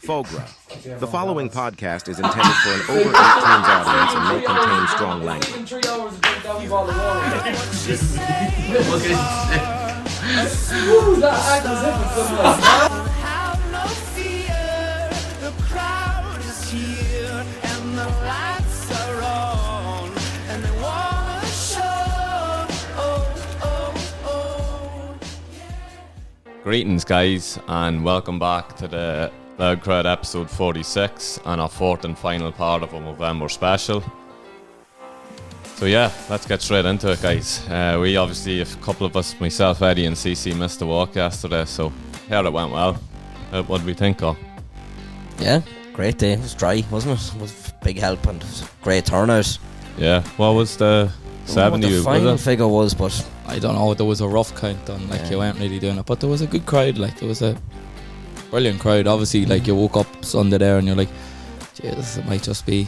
Fogra. The following podcast is intended for an over 18s audience and may contain strong language. Greetings guys, and welcome back to the Loud Crowd episode 46 and our fourth and final part of our Movember special. So yeah, let's get straight into it guys. We obviously, a couple of us, myself, Eddie and CC, missed the walk yesterday, so yeah, it went well. What do we think of? Yeah, great day. It was dry, wasn't it? It was big help and it was a great turnout. Yeah, what was the 70? What the final figure was, but I don't know, there was a rough count done, like you weren't really doing it, but there was a good crowd, like there was a brilliant crowd. Obviously, like you woke up Sunday there and you're like, Jesus, it might just be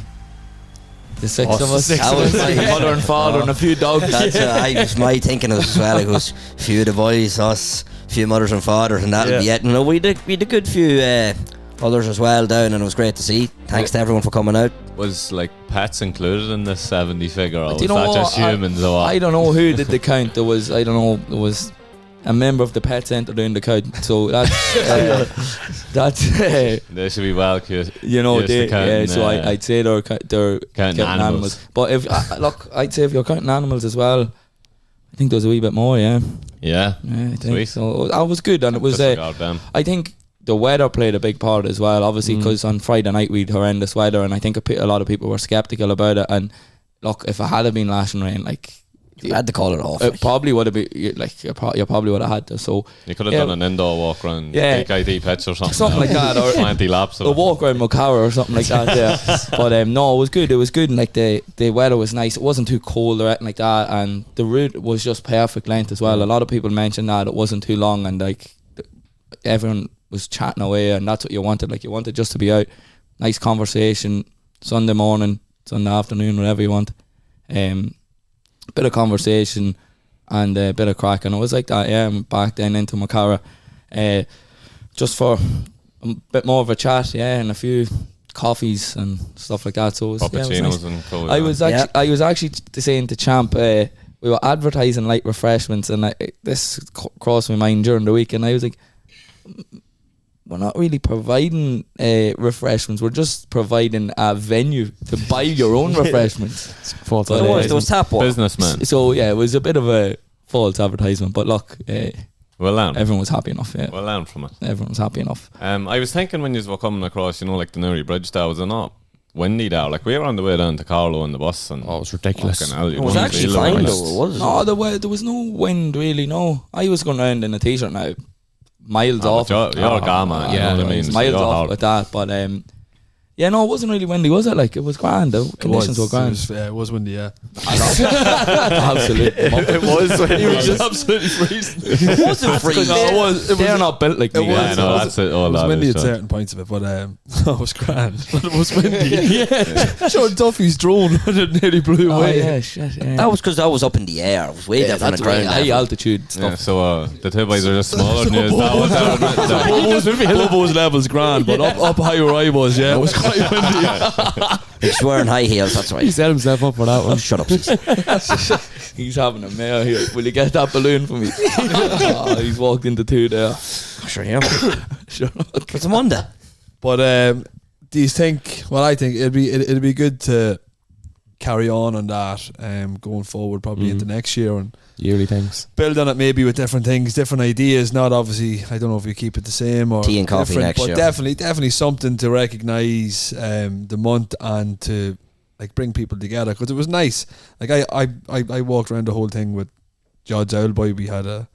the six of us. That was my mother and father and a few dogs. That's I was my thinking as well. It was a few of the boys, us, a few mothers and fathers, and that'll be it. You know, we had a good few others as well down, and it was great to see. Thanks to everyone for coming out. Was like pets included in the 70 figure, or was you know that what? just humans or what? I don't know who did the count. There was a member of the pet centre doing the count, so that's they should be well cute. You know, counting, so I'd say they're counting animals. But if look, I'd say if you're counting animals as well, I think there's a wee bit more. Yeah, I think sweet. so. That was good, and it was. I think the weather played a big part as well, obviously, because on Friday night we had horrendous weather, and I think a lot of people were sceptical about it. And look, if it had been lashing rain, like, you had to call it off. It probably would have been like you probably would have had to. So you could have done an indoor walk around KID pitch or something like that, or 20 laps, a walk around Mocara or something like that. Yeah, but no, it was good. It was good, and like the weather was nice. It wasn't too cold or anything like that, and the route was just perfect length as well. A lot of people mentioned that it wasn't too long, and like everyone was chatting away, and that's what you wanted. Like you wanted just to be out, nice conversation, Sunday morning, Sunday afternoon, whatever you want. Bit of conversation and a bit of crack, and it was like that. Yeah, back then into Mocara, just for a bit more of a chat. Yeah, and a few coffees and stuff like that. So it was, cappuccinos, it was nice. and cold. I was actually saying to Champ, we were advertising light refreshments, and this crossed my mind during the week, and I was like, we're not really providing refreshments, we're just providing a venue to buy your own refreshments. There was tap water. Businessman. So yeah, it was a bit of a false advertisement, but look, well done. everyone was happy enough. Yeah, well done from it. Everyone was happy enough. I was thinking when you were coming across, like the Newry Bridge there, was it not windy there? Like we were on the way down to Carlow in the bus, and it was ridiculous. It was actually fine though, was it? No, there was no wind really. No, I was going around in a t-shirt now, miles off. You're a guy, man. You know what I mean? Miles off with that, but no, it wasn't really windy, was it? Like it was grand. The conditions were grand. It was windy, yeah. Absolutely. It was windy. It was just absolutely freezing. It wasn't freezing. They're not built like me. Yeah, no, that's it. It was windy at certain points of it, but it was grand. But it was windy. Sean Duffy's drone nearly blew away. Yeah, shit. Yeah. That was because I was up in the air. I was way down on the ground. High altitude stuff. Yeah, so the two boys are just smaller than you. Bobo's level's grand, but up high where I was, yeah, it was quite windy. He's wearing high heels, that's right. He set himself up for that one. Shut up, He's having a mare here. Will you get that balloon for me? He's walked into two there. Sure, yeah. Sure. It's a Monday. But do you think? Well, I think it'd be good to carry on that going forward, probably into next year, and yearly things. Build on it maybe with different things, different ideas. Not obviously, I don't know if you keep it the same or tea and coffee next year. But definitely something to recognise the month and to like bring people together, because it was nice. Like I walked around the whole thing with Jod's Owlboy. We had an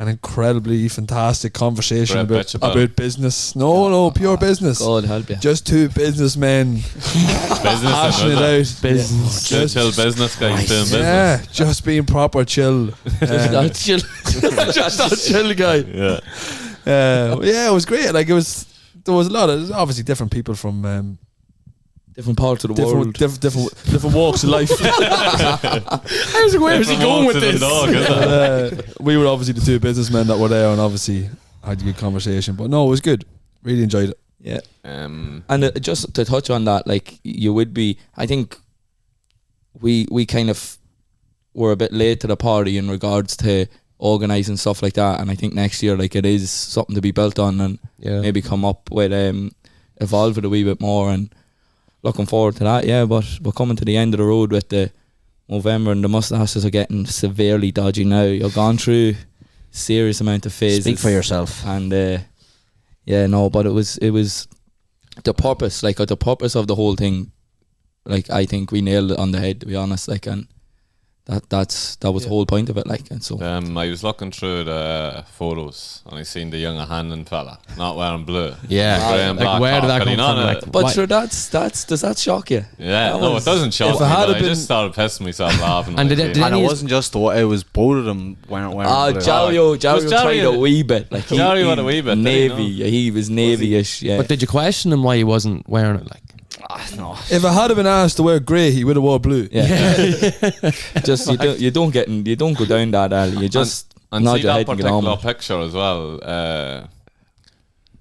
incredibly fantastic conversation about business. No, pure business. God help you. Just two businessmen hashing it out. Business. Just chill business guys doing business. Yeah, just being proper chill. Not chill. Just that chill guy. Yeah. It was great. Like there was a lot of obviously different people from different parts of the world, different walks of life. I was like, where is he going with this? We were obviously the two businessmen that were there, and obviously had a good conversation. But no, it was good. Really enjoyed it. Yeah. Um, And just to touch on that, like, you would be, I think we kind of were a bit late to the party in regards to organising stuff like that, and I think next year, like, it is something to be built on, and maybe come up with evolve it a wee bit more, and looking forward to that. Yeah, but we're coming to the end of the road with the Movember, and the mustaches are getting severely dodgy now. You've gone through serious amount of phases. Speak for yourself. And but it was the purpose, like, the purpose of the whole thing. Like, I think we nailed it on the head, to be honest. Like, and that was the whole point of it. Like, and so I was looking through the photos and I seen the younger Hanlon fella not wearing blue. Yeah. Grey and Like, black where did that top, come and from? he Like, but why- sure, does that shock you? Yeah, That no, was- it doesn't shock if me. it had But I been- just started pissing myself laughing. And when did I it- seen did And it any- wasn't just it was both of them wearing blue. Jario Was tried Jarry- a wee bit. Like, Jarry went a wee bit, did he, Navy. He was navy-ish. Yeah. But did you question him why he wasn't wearing it? Like, If I had been asked to wear grey, he would have wore blue. Yeah. Just you don't go down that alley. You just and nod see your that head and get on. particular with it. picture as well.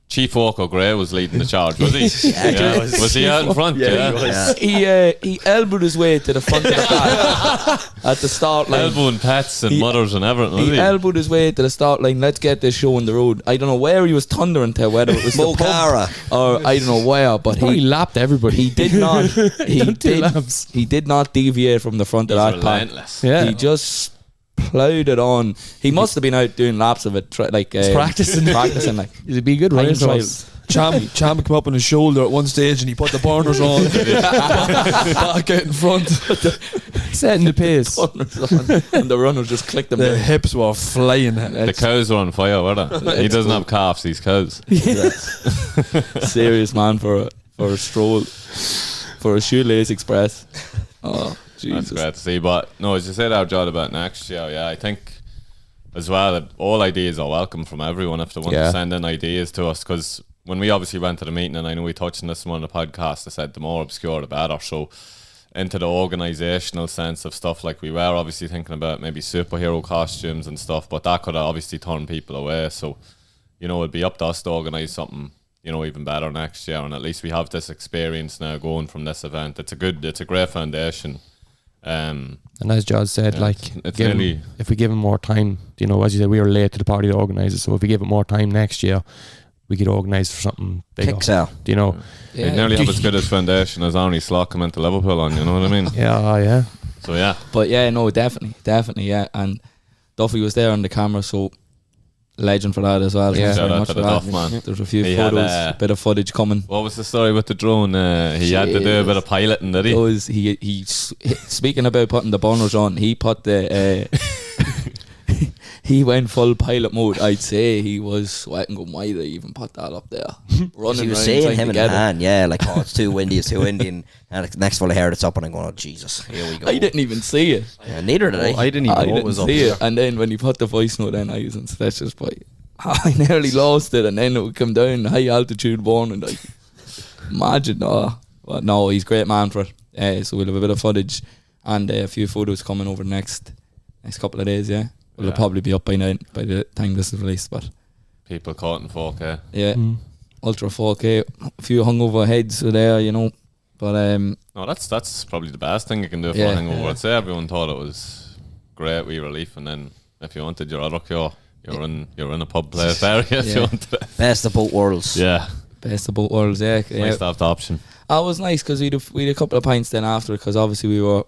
Chief Walker Gray was leading the charge, was he? Yeah. Was he out in front? Yeah. He elbowed his way to the front of the pack at the start line. Elbowing pets and He- mothers and everything, was He he? elbowed his way to the start line. Let's get this show on the road. I don't know where he was thundering to, whether it was the pub Mocara. or I don't know where, but he lapped everybody. he did not. Two laps. He did not deviate from the front of He's that pack. relentless. Yeah. He just ploughed it on. He must have been out doing laps of it, practicing. practicing like. He's a be good time racer. trials. Champ came up on his shoulder at one stage and he put the burners on. Back out in front. Setting the pace. And the runner just clicked him The down. hips were flying. The cows are on fire, were they? He doesn't have calves, these cows. Serious man for a stroll, for a shoelace express. Oh, That's Jesus. great to see. But no, as you said out, John, about next year, yeah, I think as well that all ideas are welcome from everyone if they want to send in ideas to us. Because when we obviously went to the meeting, and I know we touched on this one on the podcast, I said the more obscure the better. So into the organisational sense of stuff, like we were obviously thinking about maybe superhero costumes and stuff, but that could have obviously turn people away. So, you know, it'd be up to us to organise something, you know, even better next year, and at least we have this experience now going from this event. It's a great foundation. And as Josh said, Yeah, like, it's give him- nearly- if we give him more time, you know, as you said, we were late to the party to organise it. So if we give it more time next year, we could organise for something bigger. Kicks out. Do you know? They nearly have as good as foundation as Arnie Slot coming to Liverpool on, you know what I mean? Yeah. So yeah, But yeah, no, definitely, yeah. And Duffy was there on the camera, so legend for that as well. Yeah. Thanks Shout very out much to for the that. Duff man. There's a few He had, photos, bit of footage coming. what was the story with the drone? He had to do a bit of piloting, did he? He speaking about putting the burners on, he put the he went full pilot mode. I'd say he was sweating going, why did I even put that up there? Running He was around saying trying him to in get the it. hand, yeah, like, oh, it's too windy, and the next full of hair that's up, and I'm going, oh Jesus, here we go. I didn't even see it. Yeah, neither did I. I didn't even know it was up see there. it. And then when he put the voice note in, I was in stitches, but I nearly lost it. And then it would come down high altitude born, and like, imagine. But no, he's a great man for it. So we'll have a bit of footage and a few photos coming over the next couple of days. Yeah, it'll probably be up by now by the time this is released. But People caught in 4K. yeah, ultra 4K, a few hungover heads are there, you know. But No, that's probably the best thing you can do for Yeah. a hangover. I'd say everyone thought it was great wee relief, and then if you wanted your other cure, you're in a pub place area if you Yeah. wanted it. Best of both worlds. Yeah, best of both worlds. Yeah, it's nice to have the option. That was nice because we had a couple of pints then after, because obviously we were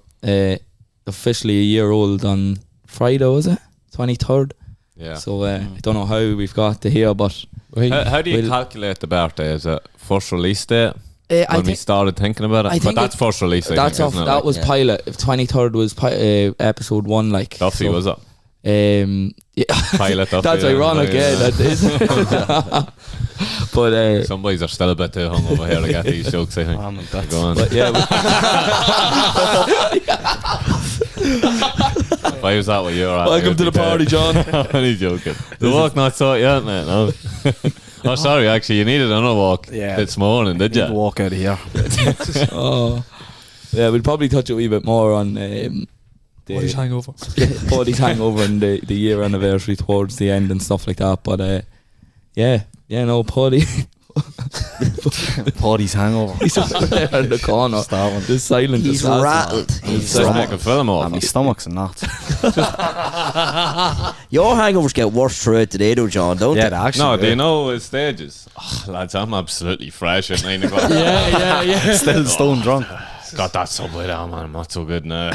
officially a year old on Friday, was it? 23rd. Yeah. So I don't know how we've got to here, but How do you we'll- calculate the birthday? Is it first release date? I When we think started thinking about it, I but think that's first release. I that's think, off. isn't it? That Like, was Yeah. pilot. If 23rd was episode 1, like Duffy, so, was it? Yeah, Pilot Duffy. that's ironic. Yeah, that is. But some boys are still a bit too hungover here to get these jokes, I think. Oh my God. Go on. but yeah, If I was that what you're at, Welcome to the party, John. I'm only joking. The walk not sorted yet, mate. No. Oh, sorry. Actually, you needed another walk this morning, did Didn't you? walk out of here. oh, yeah, we'll probably touch a wee bit more on Body's hangover. Body's hangover and the year anniversary towards the end and stuff like that. But no, Paddy. Paddy's hangover. He's over there in the corner. Starving. The silent He's assassin. rattled. He's trying to make a film And off. my stomach's a knot. Your hangovers get worse throughout the day, though, John, don't Yeah, they? they actually No, do do. you know his stages? Oh, lads, I'm absolutely fresh at 9 o'clock. yeah. Still stone drunk. Got that subway down, man. I'm not so good now.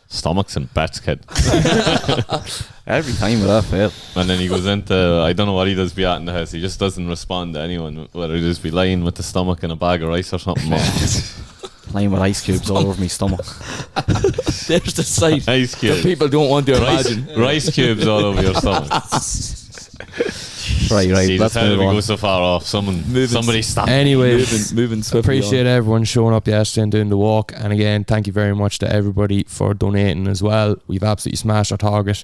Stomachs and bets, kid. Every time with that fail. And then he goes into, I don't know what he does be at in the house. He just doesn't respond to anyone, whether he just be lying with the stomach in a bag of rice or something. Playing with ice cubes all over my stomach. There's the sight Ice that cubes. people don't want to Rice, imagine. rice cubes all over your stomach. Right, See, let's how did move we on. go so far off? Somebody stop. Anyways, Moving swiftly appreciate everyone showing up yesterday and doing the walk. And again, thank you very much to everybody for donating as well. We've absolutely smashed our target.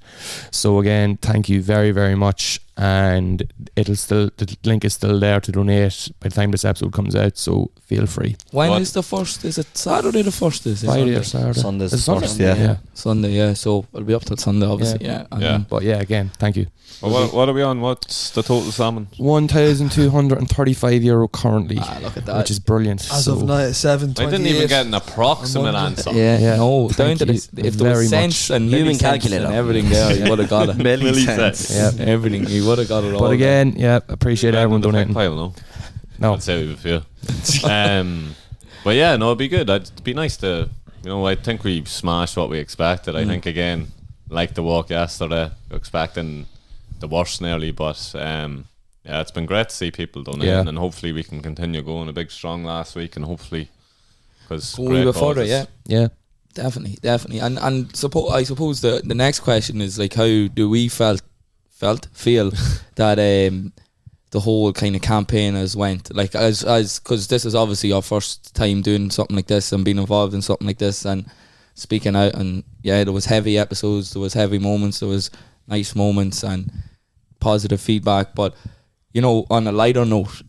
So again, thank you very, very much. And the link is still there to donate by the time this episode comes out. So feel free. When What? is the first? Is it Saturday the first? Is it Friday or Sunday? Saturday. Sunday's It's the first, Sunday? yeah. Sunday, yeah. So it'll be up till Sunday, obviously. Yeah. And Yeah. But yeah, again, thank you. Well, what are we on? What's the total salmon? €1,235 currently, look at that. which is brilliant. As So- of now, 7:28. I didn't even get an approximate answer. Yeah, no, Thank down to you the, if there very was cents much. and Human millicents calculator. and everything there, you would have got it. Millicents. Yeah. Everything, you would have got it all. But again, yeah, appreciate everyone donating. Pile, no? No, I'd say we feel. But yeah, no, it'd be good. It'd be nice to, I think we smashed what we expected. I think, again, like the walk yesterday, we're expecting the worst nearly, but yeah, it's been great to see people donating, Yeah. and hopefully we can continue going a big strong last week, and hopefully, because Go a wee bit further, yeah. yeah. Definitely. And I suppose the next question is like, how do we feel that the whole kind of campaign has went, like, as because this is obviously our first time doing something like this and being involved in something like this and speaking out, and yeah, there was heavy episodes, there was heavy moments, there was nice moments and positive feedback, but on a lighter note,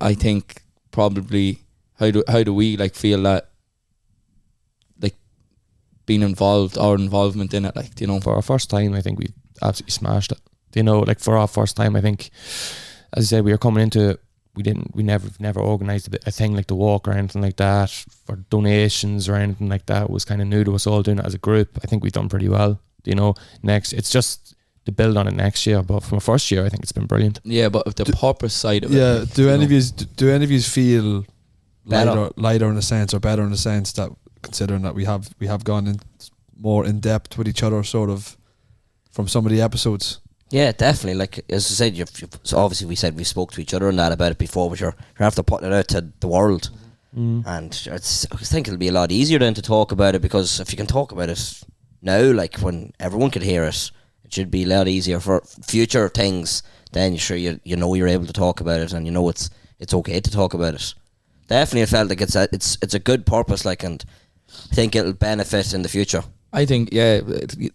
I think probably how do we like feel that like being involved, our involvement in it, like, For our first time, I think we absolutely smashed it. Like for our first time, I think, as I said, we were coming into it, we never organised a thing like the walk or anything like that for donations or anything like that. It was kind of new to us all doing it as a group. I think we've done pretty well. Next, it's just to build on it next year, but from a first year, I think it's been brilliant. yeah, but of the purpose side of it, Yeah. like, Do any of you feel Better. lighter in a sense, or better in a sense, that considering that we have gone in more in depth with each other, sort of, from some of the episodes? Yeah, definitely. Like, as I said, so obviously we said we spoke to each other and that about it before, but you're after putting it out to the world. And I think it'll be a lot easier then to talk about it, because if you can talk about it now, like when everyone could hear it, it should be a lot easier for future things. Then you're able to talk about it, and it's okay to talk about it. Definitely, I felt like it's a good purpose, like, and I think it'll benefit in the future. I think, yeah,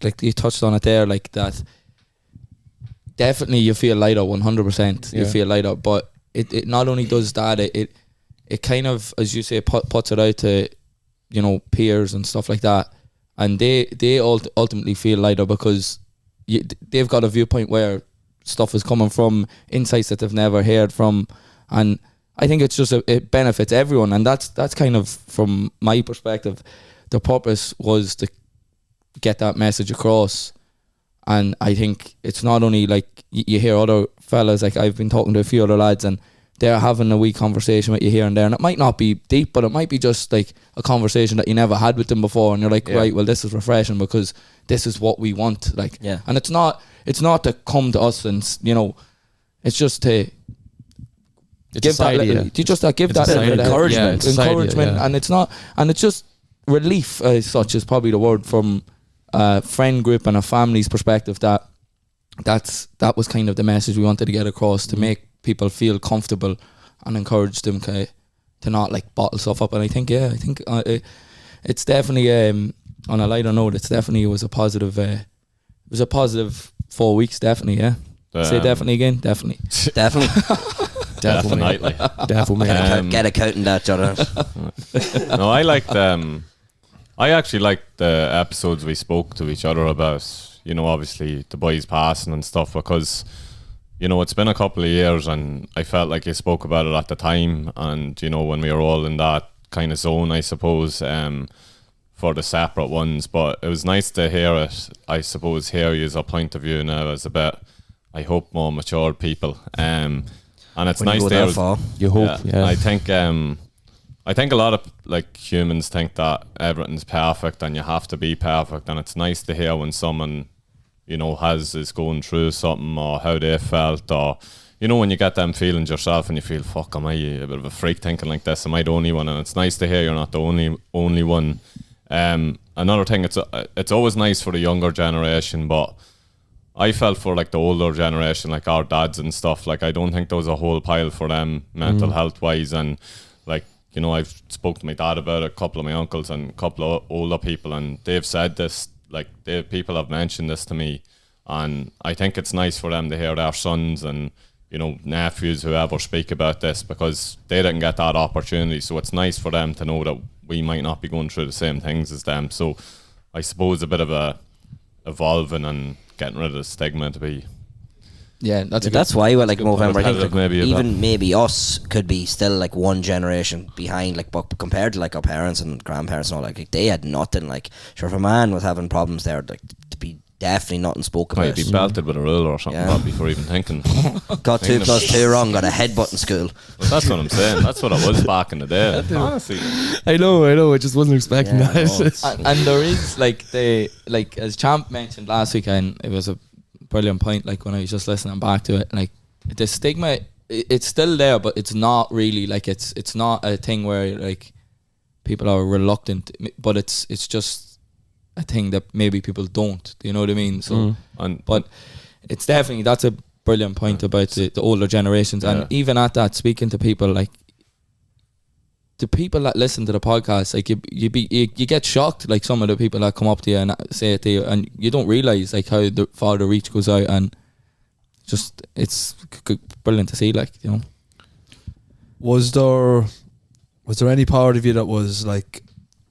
like you touched on it there, like that. Definitely, you feel lighter, 100%. You Yeah. feel lighter, but it not only does that, it kind of, as you say, puts it out to peers and stuff like that, and they ultimately feel lighter because they've got a viewpoint where stuff is coming from insights that they've never heard from, and I think it's just it benefits everyone, and that's kind of, from my perspective, the purpose was to get that message across. And I think it's not only like you hear other fellas, like I've been talking to a few other lads, and they're having a wee conversation with you here and there, and it might not be deep, but it might be just like a conversation that you never had with them before, and you're like, right, well, this is refreshing because this is what we want, like. Yeah. And it's not to come to us and it's just to give that little, you just give It's that a side little idea. encouragement. Yeah, it's a side idea, encouragement, yeah. and it's just relief, as such, is probably the word, from a friend group and a family's perspective, that was kind of the message we wanted to get across, to make people feel comfortable and encourage them to not like bottle stuff up. And I think it's definitely, on a lighter note, it was a positive 4 weeks, definitely. Yeah. Say definitely again. Definitely. Definitely. Definitely. Definitely. Get a count in that, Jonathan. No, I actually liked the episodes we spoke to each other about, obviously the boys passing and stuff, because you know, it's been a couple of years, and I felt like you spoke about it at the time, and you know, when we were all in that kind of zone, I suppose, for the separate ones. But it was nice to hear it. I suppose hear you as a point of view now as a bit, I hope, more mature people. And it's When you nice go to that hear. far. You hope, yeah. I think a lot of like humans think that everything's perfect and you have to be perfect, and it's nice to hear when someone, you know, is going through something, or how they felt, or you know, when you get them feelings yourself and you feel, fuck, am I a bit of a freak thinking like this? Am I the only one? And it's nice to hear you're not the only one. Another thing, it's always nice for the younger generation, but I felt for like the older generation, like our dads and stuff, like I don't think there was a whole pile for them mental health wise. And like, you know, I've spoke to my dad about it, a couple of my uncles and a couple of older people, and they've said this, like people have mentioned this to me, and I think it's nice for them to hear their sons and, you know, nephews, whoever, speak about this, because they didn't get that opportunity. So it's nice for them to know that we might not be going through the same things as them. So I suppose a bit of a evolving and getting rid of the stigma to be. Yeah, that's why, well, like Movember, I think like, maybe even maybe us could be still like one generation behind, like, but compared to like our parents and grandparents and all, like they had nothing. Like, sure, if a man was having problems there, like, to be definitely nothing spoken Might about. be belted with a ruler or something, Yeah. before even thinking. Got 2 plus 2 wrong, got a headbutt in school. Well, that's what I'm saying. That's what it was back in the day. Honestly. I know. I just wasn't expecting Yeah, that. and there is like as Champ mentioned last weekend, it was a brilliant point. Like when I was just listening back to it, like the stigma, it's still there, but it's not really like it's not a thing where like people are reluctant, but it's just a thing that maybe people don't. Do you know what I mean? So, but it's definitely, that's a brilliant point about the older generations, and even at that, speaking to people like. The people that listen to the podcast, like you get shocked, like some of the people that come up to you and say it to you, and you don't realise like how far the reach goes out, and just it's brilliant to see, like, you know. Was there any part of you that was like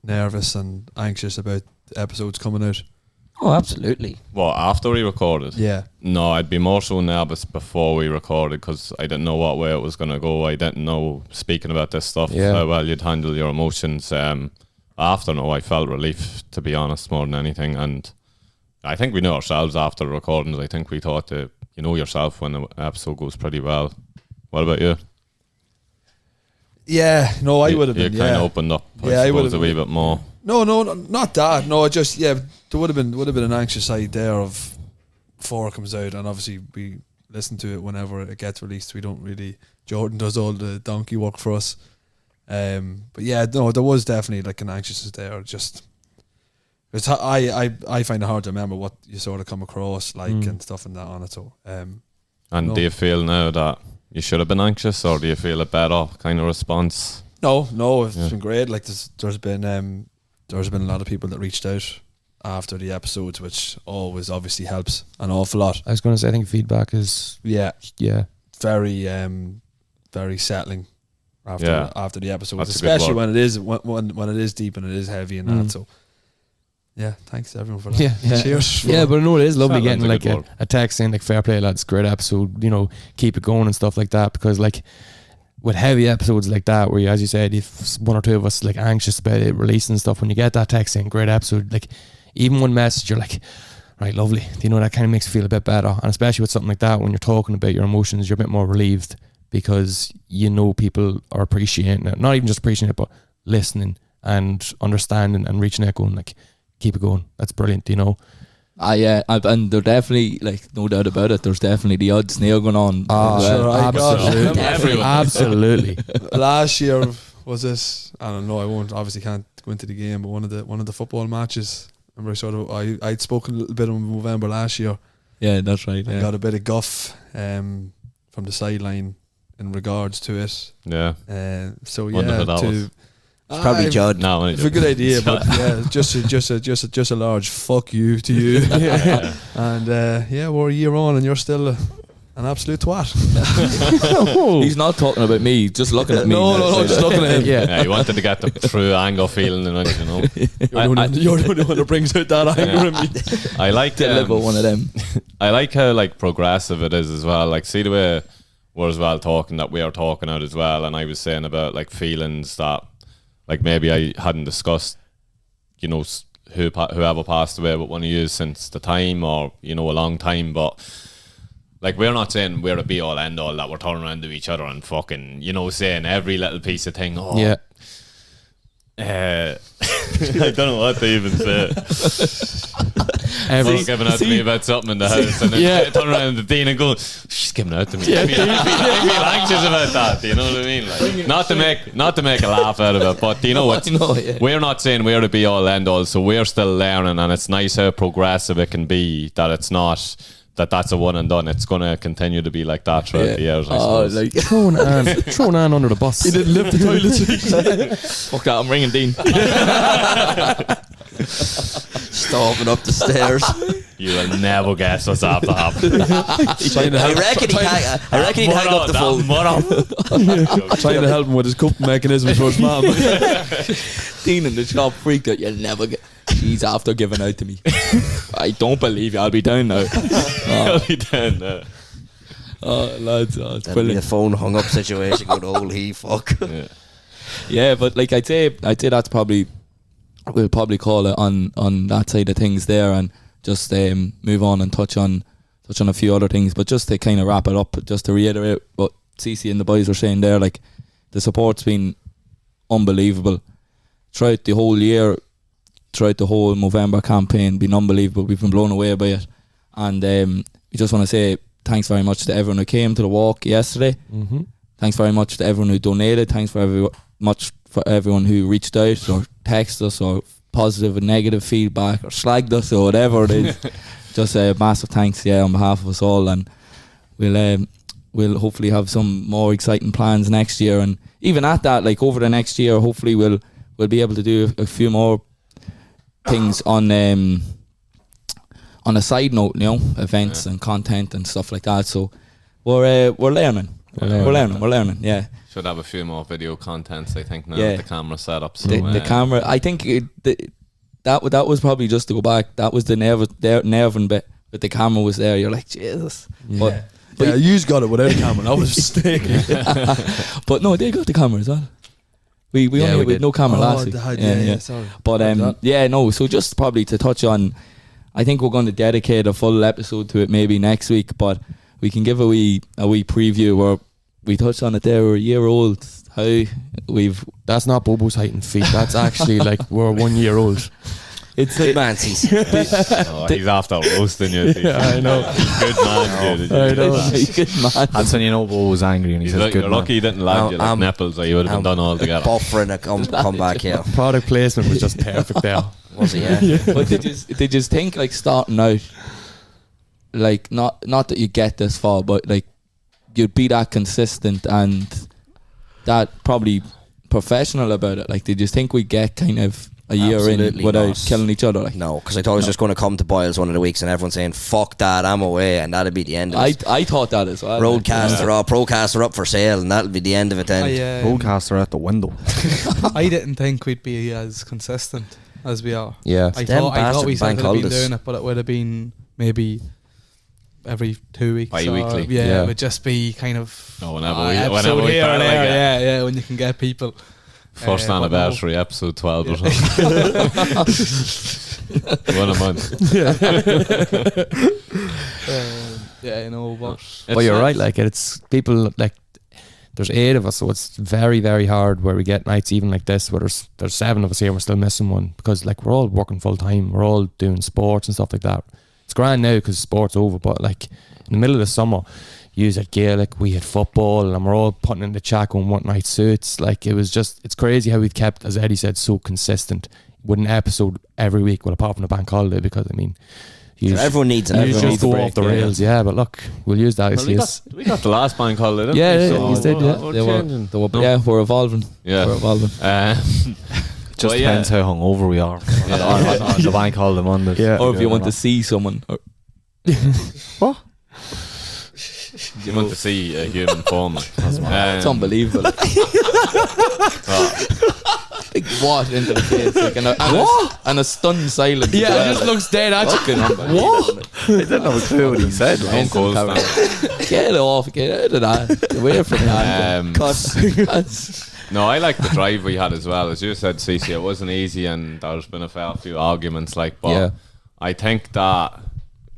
nervous and anxious about the episodes coming out? Oh, absolutely. Well, after we recorded? Yeah. No, I'd be more so nervous before we recorded, because I didn't know what way it was going to go. I didn't know, speaking about this stuff, how well you'd handle your emotions. After, no, I felt relief, to be honest, more than anything. And I think we knew ourselves after the recordings. I think we thought that you know yourself when the episode goes pretty well. What about you? Yeah, no, I would have been. You kind of opened up, I suppose, a wee bit more. No, not that. No, just there would have been an anxious side there of before it comes out, and obviously we listen to it whenever it gets released. We don't really. Jordan does all the donkey work for us. But yeah, no, there was definitely like an anxiousness there. Just because I find it hard to remember what you sort of come across like and stuff and that on it. So, and do you feel now that you should have been anxious, or do you feel a better kind of response? No, it's been great. Like there's been a lot of people that reached out after the episodes, which always obviously helps an awful lot. I was going to say, I think feedback is very very settling after the episodes, That's especially when it is deep and it is heavy and that. So yeah, thanks to everyone for that. Yeah. Cheers. Yeah, but no, it is lovely Settling's getting a like good word. a text saying like, fair play lads, great episode, you know, keep it going and stuff like that, because like with heavy episodes like that, where you, as you said, if one or two of us like anxious about it releasing stuff, when you get that text saying great episode, like even one message, you're like, right, lovely, you know, that kind of makes you feel a bit better. And especially with something like that, when you're talking about your emotions, you're a bit more relieved, because you know people are appreciating it, not even just appreciating it, but listening and understanding and reaching out, going like, keep it going, that's brilliant, you know. And they're definitely, like, no doubt about it, there's definitely the odd snail going on. Absolutely. Last year was this? I don't know. I won't. Obviously, can't go into the game. But one of the football matches. Remember, I'd spoken a little bit on Movember last year. Yeah, that's right. I got a bit of guff from the sideline in regards to it. Yeah. So Wonder yeah, who that was. It's probably Judd. No, it's a good idea, but yeah, just a large fuck you to you. And yeah, we're a year on, and you're still an absolute twat. He's not talking about me, just looking at me. No, just looking at him. Yeah, he wanted to get the true anger feeling in it, you know. You're the only one that brings out that anger in me. I like Deliver one of them. I like how like progressive it is as well. Like, see the way we're as well talking that we are talking out as well. And I was saying about like feelings that like maybe I hadn't discussed, you know, whoever passed away with one of you since the time, or you know, a long time. But like, we're not saying we're a be all end all that we're turning around to each other and fucking, you know, saying every little piece of thing. Oh, Yeah. I don't know what to even say. Everyone's giving out to me about something in the house, and then I turn around to Dean and go, "She's giving out to me." I feel anxious about that. You know what I mean? Like, not to make a laugh out of it, but you know what? We're not saying we're the be all end all, so we're still learning, and it's nice how progressive it can be. That it's not. That's a one and done. It's going to continue to be like that throughout the years. I suppose. Like Throwing Anne under the bus. He didn't lift the toilet seat. fuck that, I'm ringing Dean. Stomping up the stairs. You will never guess what's after happening. I reckon he'd hang up the phone. Trying to help him with his coping mechanisms for his mum. Dean in the shop freaked out. You'll never get. She's after giving out to me. I don't believe you. I'll be down now. I'll be down now. Oh, lads, it's That'd be a brilliant. phone hung up situation. Good old he fuck. Yeah, but like I'd say that's probably, we'll probably call it on that side of things there, and just move on and touch on a few other things. But just to kind of wrap it up, just to reiterate what Cece and the boys were saying there, like the support's been unbelievable throughout the whole year. Throughout the whole Movember campaign, been unbelievable. We've been blown away by it, and we just want to say thanks very much to everyone who came to the walk yesterday. Mm-hmm. Thanks very much to everyone who donated. Thanks for everyone who reached out or texted us or positive and negative feedback or slagged us or whatever it is. Just a massive thanks, on behalf of us all, and we'll hopefully have some more exciting plans next year. And even at that, like over the next year, hopefully we'll be able to do a few more things on a side note, you know, events and content and stuff like that. So we're learning. We're learning. Yeah. Should have a few more video contents, I think, now Yeah. with the camera set up. So, The camera, I think that was probably, just to go back, that was the nerving bit, but the camera was there. You're like, Jesus. Yeah. But you've got it without a camera. That was a mistake. But no, they got the camera as well. We only had no camera last week. Yeah, sorry. But so just probably to touch on, I think we're going to dedicate a full episode to it maybe next week, but we can give a wee preview where we touched on it there. We're a year old. That's not Bobo's height and feet. That's actually like we're 1 year old. It's good man, he's after roasting you. Yeah, I know. Good man, dude. I know. Good man. That's when you know Bo was angry and he says, "Good You're man." lucky he didn't land you like nipples, or you would have been done all together. Buffering a come back here. Product placement was just perfect there. Was it? Yeah. But they just think like starting out, like not that you get this far, but like you'd be that consistent and that probably professional about it. Like they just think we get kind of a year Absolutely in without not. killing each other. Like No, because I thought I was just going to come to Boyles one of the weeks and everyone saying "fuck that, I'm away," and that'd be the end of it. I thought that as well. Roadcaster or Procaster up for sale, and that'll be the end of it then. Broadcaster out the window. I didn't think we'd be as consistent as we are. Yeah. I Them thought we bastard said bank we'd been holidays. doing it, but it would have been maybe every 2 weeks. Bi-weekly. Yeah, it would just be kind of whenever we episode felt here or like there. it. Yeah, when you can get people. First but anniversary, episode 12 or something. 1 a month. Yeah, you know, but But you're right, like it's people like there's 8 of us, so it's very, very hard where we get nights even like this where there's 7 of us here and we're still missing one because like we're all working full time, we're all doing sports and stuff like that. It's grand now because sport's over, but like in the middle of the summer, you had Gaelic, we had football, and we're all putting in the chat going one night suits. Like it's crazy how we've kept, as Eddie said, so consistent with an episode every week, well apart from the bank holiday, because I mean Everyone needs an you everyone just needs a go break. off the rails, yeah. But look, we'll use that Well, excuse. we got the last bank holiday, didn't Yeah, we? yeah, So you did, yeah. we're changing. We're evolving. Yeah. We're evolving. Just Well, depends how hungover we are on the bank holiday Monday. Yeah. Or if you want to see someone. You want to see a human form. It's unbelievable. Big what into the face, like, and a stunned silence. Yeah, it just looks dead at you. What? I didn't have a clue what he said. Like. Get off, get out of that, away from that. No, I like the drive we had as well. As you said, Cece, it wasn't easy, and there's been a fair few arguments. Like, but I think that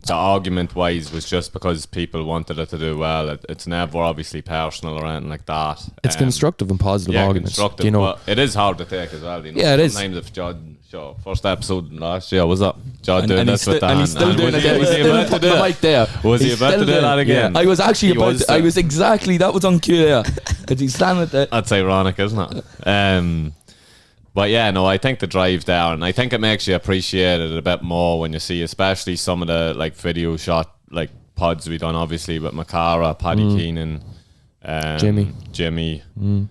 the argument wise was just because people wanted it to do well. It's never obviously personal or anything like that. It's constructive and positive arguments. Constructive, you know, but it is hard to take as well. You know? Yeah, it is. Sometimes if Judd, first episode last year, was that Judd doing and this with and he's still doing it there. He's still putting the mic there. Was he about to do that again? I was actually I was exactly, that was on cue there. Because he's standing there. That's ironic, isn't it? But yeah, no, I think the drive there, and I think it makes you appreciate it a bit more when you see, especially some of the like video shot like pods we done, obviously with Makara, Paddy Keenan, Jimmy, and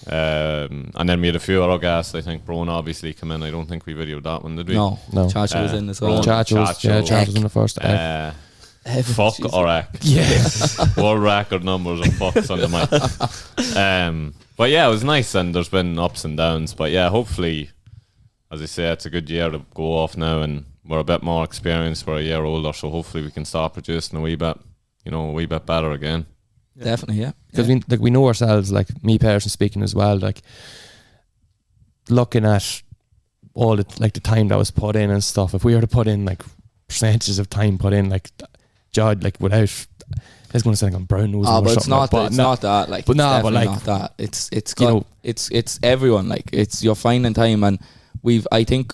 then we had a few other guests. I think Brown obviously come in. I don't think we videoed that one, did we? No. Chacha was in as well. Chacha was in the first. Fuck or Ek. Yeah. World record numbers of fucks on the mic. But yeah, it was nice, and there's been ups and downs. But yeah, hopefully, as I say, it's a good year to go off now, and we're a bit more experienced. We're a year older, so hopefully we can start producing a wee bit better again. Yeah. Definitely, yeah. Because we know ourselves, like me personally speaking as well, like looking at all the like the time that was put in and stuff. If we were to put in like percentages of time put in, like Judd, like without. I was going to say like on brown nose. But it's not. It's not that. Like, but no, but like not that. It's it's everyone. Like, it's you're finding time, and I think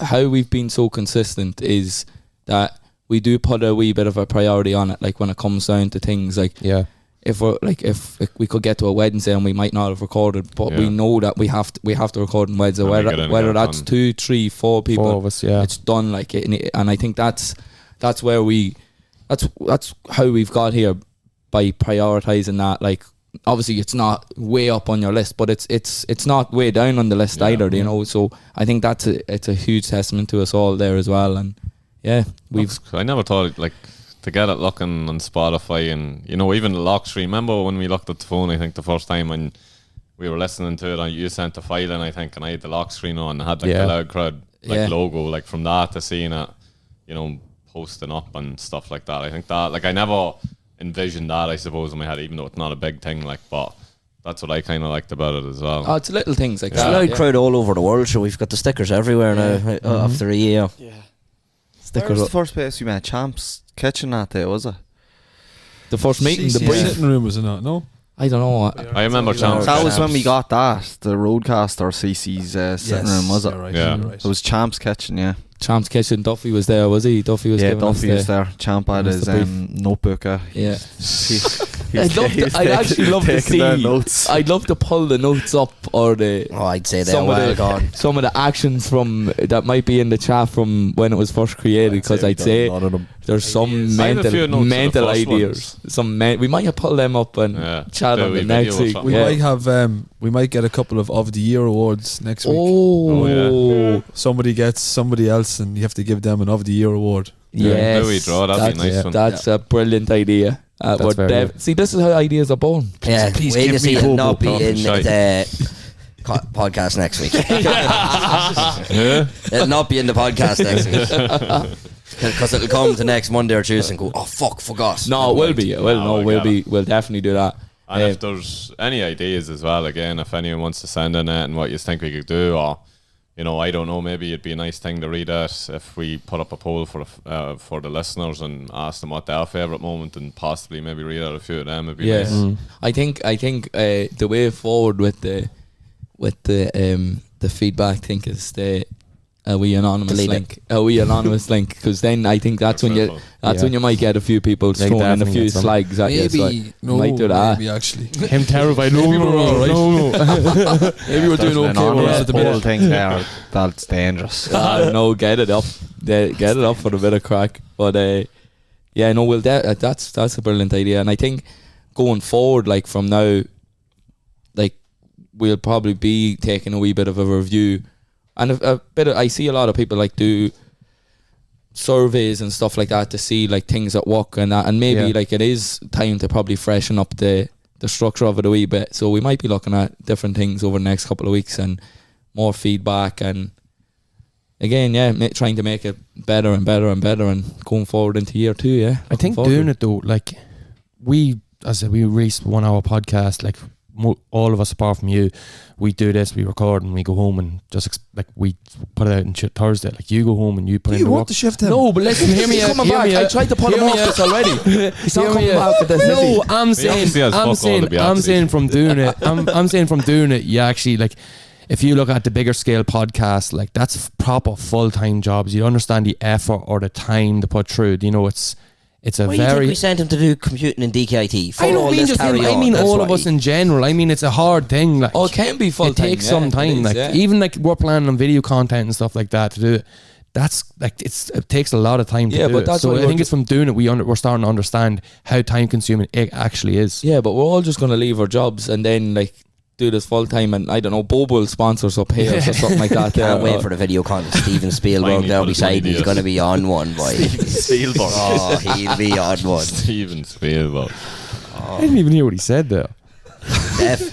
how we've been so consistent is that we do put a wee bit of a priority on it. Like when it comes down to things, like if we could get to a Wednesday and we might not have recorded, but we know that we have to record on Wednesday, whether that's 2, 3, 4 people, 4 of us, it's done. Like, and I think that's where that's how we've got here, by prioritizing that. Like, obviously it's not way up on your list, but it's not way down on the list either, you know. So I think it's a huge testament to us all there as well. And yeah, I never thought like to get it looking on Spotify, and you know, even the lock screen. Remember when we looked at the phone, I think the first time when we were listening to it, and you sent the file in, I think, and I had the lock screen on and had like the Loud Crowd logo, like from that to seeing it, you know, posting up and stuff like that. I think that, like, I never envisioned that, I suppose, in my head, even though it's not a big thing, like, but that's what I kind of liked about it as well. Oh, it's little things like that. It's a Loud Crowd all over the world, so we've got the stickers everywhere now after a year. Yeah. Stickers. Where was the first place we met? Champs Kitchen that day, was it? The first meeting, the CC brief. sitting room, was it not? No? I don't know. I remember Champs. That was when we got that, the Roadcaster CC's sitting room, was it? Right, Yeah. right. It was Champs Kitchen, yeah. Champs Kitchen. Duffy was there, was he? Duffy was giving us Duffy was there. Champ had us his the brief. notebook. Yeah. I'd actually love to see. notes. I'd love to pull the notes up, or I'd say they're some well of gone. some of the actions from that might be in the chat from when it was first created, because I'd say there's some I have a few notes mental of the first ideas. We might have pull them up and chat Do on we the next video or week. something? We might have we might get a couple of the year awards next week. Oh, Somebody gets somebody else, and you have to give them an of the year award. yes. Do we draw? That'd be a nice one. That's a brilliant idea. That's very good. See, this is how ideas are born. Yeah, please wait give to see me it hope, not be Tom. in Shite. the podcast next week. It'll not be in the podcast next week. Because it'll come to next Monday or Tuesday and go, oh fuck, forgot. No, it will be. We'll definitely do that. And if there's any ideas as well, again, if anyone wants to send in it and what you think we could do, or, you know, I don't know, maybe it'd be a nice thing to read out if we put up a poll for the listeners and ask them what their favourite moment, and possibly maybe read out a few of them. It'd be nice. I think the way forward with the feedback thing is the wee anonymous Delete link. A wee anonymous link, because then I think that's when you might get a few people throwing in a few slags at you. So might do that. Maybe actually. Him terrified. No, Maybe we're all right. no. Maybe we're doing okay. Anonymous Yeah. poll thing there, that's dangerous. No, get it up. Get it up for a bit of crack. But yeah, no, we'll that's a brilliant idea, and I think going forward, like from now, like we'll probably be taking a wee bit of a review, and a bit of, I see a lot of people like do surveys and stuff like that to see like things at work and that, and maybe like it is time to probably freshen up the structure of it a wee bit. So we might be looking at different things over the next couple of weeks and more feedback, and again, trying to make it better and better and better, and going forward into year 2. I think doing it though, like we released 1 hour podcast, like all of us apart from you, we do this, we record and we go home and just like we put it out on Thursday. Like you go home and you put in the work. To shift him? No, but listen, hear me out. I tried to put him off this already. He's not coming back with this. No, I'm saying from doing it. I'm saying from doing it. You actually like. If you look at the bigger scale podcast, like that's proper full-time jobs. You understand the effort or the time to put through. You know, it's a Why very. do you think we sent him to do computing and DKIT? I don't mean just him. I mean all of us in general. I mean it's a hard thing. Like, it can be full time. It takes some time. Even like we're planning on video content and stuff like that to do it. That's like it takes a lot of time to do it. So I think it's from doing it we're starting to understand how time consuming it actually is. Yeah, but we're all just going to leave our jobs and then like do this full time, and I don't know, Bobo will sponsor us up here or something like that. Can't wait for the video content. Steven Spielberg there beside me. He's going to be on one, boy. Steven Spielberg. Oh, he'll be on one. Steven Spielberg. I didn't even hear what he said there.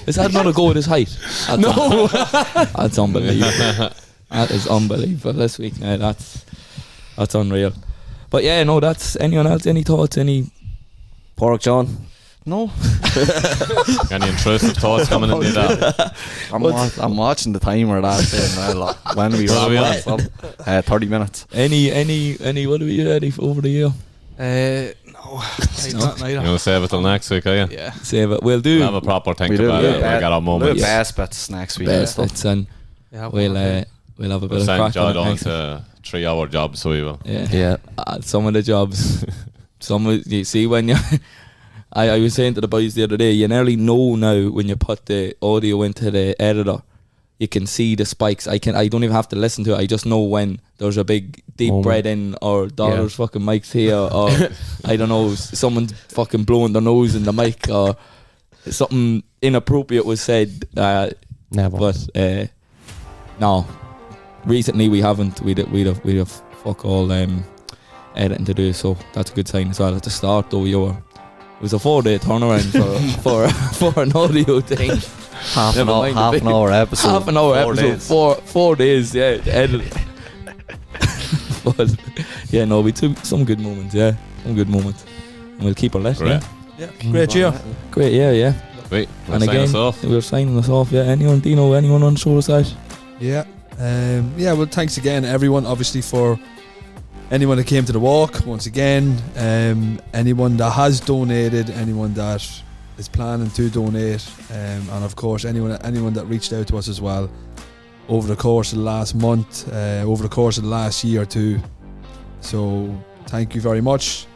Is that not a go at his height? No. That's unbelievable. That is unbelievable this week. Now that's unreal. But yeah, no, that's anyone else? Any thoughts? Any Pork John? No. Any intrusive thoughts coming into that? I'm watching the timer. That's when we wrap up. 30 minutes. Any what do we ready for over the year? No. You're going to save it till next week, are you? Yeah. Save it. We'll do. We'll have a proper think about it. We'll get our moments. Best bets next week. Best bets, and we'll have a bit of crack John on on it. to 3-hour jobs, so we will. Yeah. Some of the jobs. You see when you. I was saying to the boys the other day, you nearly know now when you put the audio into the editor, you can see the spikes. I don't even have to listen to it. I just know when there's a big deep breath in, or dollars fucking mics here, or I don't know, someone's fucking blowing their nose in the mic, or something inappropriate was said. Never. But no, recently we haven't. We'd have fuck all editing to do, so that's a good sign as well. At the start though, it was a 4-day turnaround for an audio thing. Half an hour episode. Half an hour episode. 4 days, yeah, to edit. But yeah, no, we took some good moments, and we'll keep our lesson. Great year. Great year, yeah. Wait, And again, we're signing us off. Yeah, anyone on the show side? Yeah. Well, thanks again, everyone, obviously, for anyone that came to the walk. Once again, anyone that has donated, anyone that is planning to donate, and of course anyone that reached out to us as well over the course of the last month, over the course of the last year or two. So thank you very much.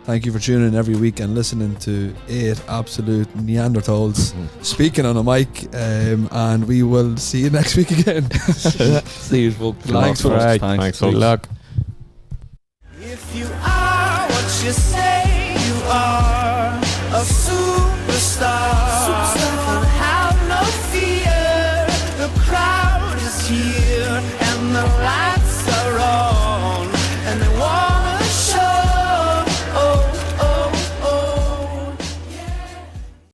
Thank you for tuning in every week and listening to 8 absolute Neanderthals speaking on a mic, and we will see you next week again. See you, folks. Thanks, folks. Right. Thanks, Good folks. luck. If you are what you say you are.